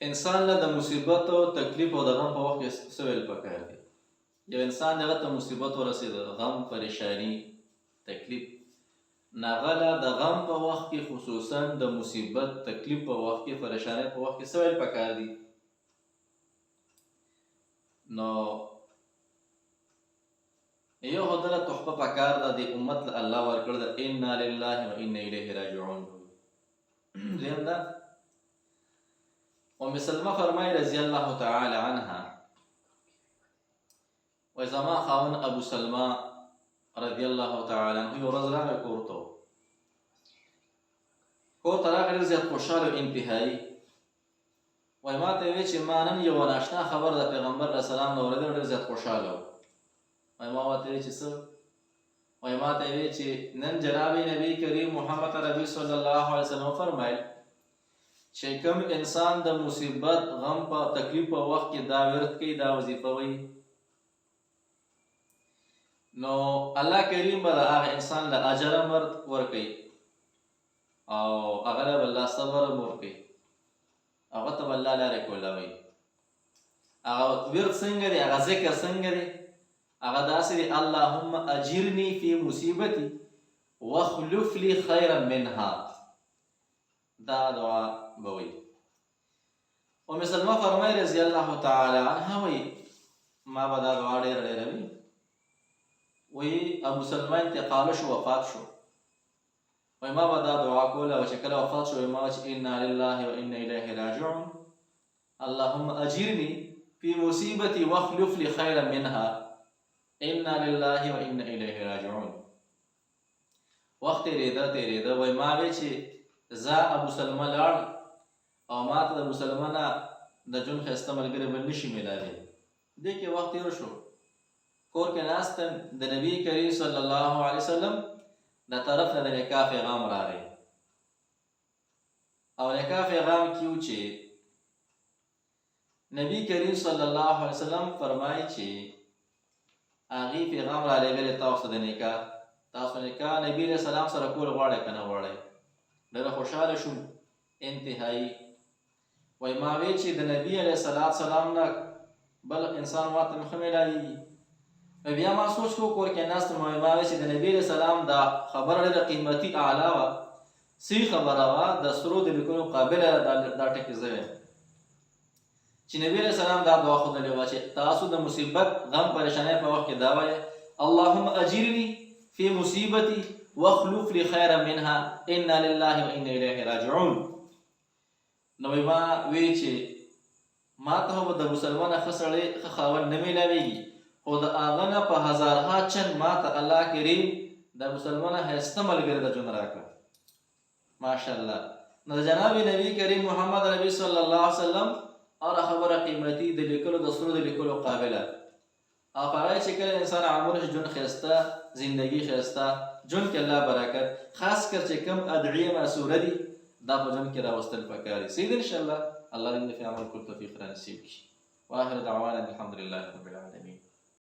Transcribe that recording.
انسان له د مصیبت او تکلیف او د غم په وخت کې څه ویل پکار دي. یو انسان هغه ته مصیبت ورسېده، غم، پریشانی، تکلیف، نو هغه له د غم په وخت کې، خصوصا د مصیبت تکلیف په وخت کې، پریشانی په وخت کې څه ویل پکار دي؟ نو یو خو دله تحفه پکار ده د امت له الله ورکړه ده انا لله و انا الیه راجعون. دویم ده ام سلمه فرمایي رضی الله تعالی عنها، وایي زما خاوند ابو سلمه رضی الله تعالی عنه یو ورځ راغی کور ته. کور ته راغی ډېر زیات خوشحاله او انتهایي. وایي ما ته یې ویل چې ما نن یوه ناشنا خبر د پیغمبر علیه السلام نه اورېدل، ډېر زیات خوشحاله و. وایي ما ورته ویل چې څه؟ وایي ما ته یې ویل چې نن جناب نبی کریم محمد عربي صلی الله علیه وسلم فرمایل چې کوم انسان د مصیبت، غم په تکلیف په وخت کې دا ورد کوي، دا وظیفه وایي، نو الله کریم به د هغه انسان له اجر هم ورکوي او هغه له به الله صبر هم ورکوي، هغه ته به الله لارې کولاوي. هغه ورد څنګه دی، هغه ذکر څنګه دی؟ هغه داسې دی اللهم اجرني فی مصیبتي واخلف لي خیرا منها. دا دعا به وایي. ام سلمه فرمایي رضی الله تعالی عنها، وایي ما به دا دعا ډېره ډېره وي. وایي ابو سلمه انتقاله شو، وفات شو. وایي ما به دا دعا کوله او چې کله وفات شو ما به چې انا لله و انا الیه راجعون، اللهم اجرني فی مصیبتي واخلف لي خیرا منها، انا لله و انا الیه راجعون. وخت تېرېده. وایي ما وی چې زه ابو سلمه لاړ او ما ته د ابو سلمه نه د ژوند ښایسته ملګری بل نشي میلاوی. دې کې وخت تېر شو، کور کې ناست یم، د نبي کریم صلی الله علیه وسلم د طرف نه د نکاح پیغام راغی او نکاح پیغام کې و چې نبي کریم صلی الله علیه وسلم فرمایي چې هغې پیغام را لېږلی تاسو د نکاح، تاسو نکاح نبي علیه السلام سره کول غواړئ که نه غواړئ؟ ډېره خوشحاله شوم انتهایي. وایي ما وی چې د نبي علیه السلام نه بل انسان ماته ښه میلاویږي. بیا ما سوچ کو کور کې ناست یم، ما وی چې د نبي علیه السلام دا خبره ډېره قیمتي اعلی وه، صحیح خبره وه، د سرو د لیکلو قابله دا ټکي زه یم چې نبي علیه السلام دا دعا ښودلې وه چې تاسو د مصیبت، غم، پریشانۍ په وخت کې دا وایه اللهم اجرني فی مصیبتي واخلف لي خیرا منها انا لله و انا الیه راجعون. نو ما وی چې ما ته به د مسلمان ښه سړی، ښه خاوند نه میلاویږي، خو د هغه نه په هزارها چند ما ته الله کریم د مسلمان ښایسته ملګري د ژوند راکړه. ماشاءالله. نو د جناب نبی کریم محمد عربي صلی الله علیه وسلم هره خبره قیمتي، د لیکلو د سرو د لیکلو قابله، او په هغه چې کله انسان عمل شي ژوند ښایسته، زندگی ښایسته، ژوند کې الله برکت، خاص کر چې کوم ادعیه معصوره دي دا په ژوند کې راوستل پکار دي. صحیح ده انشاءالله. الله دې موږ په عمل کولو توفیق رانصیب کړي. واخر دعوانا الحمد لله رب العالمین.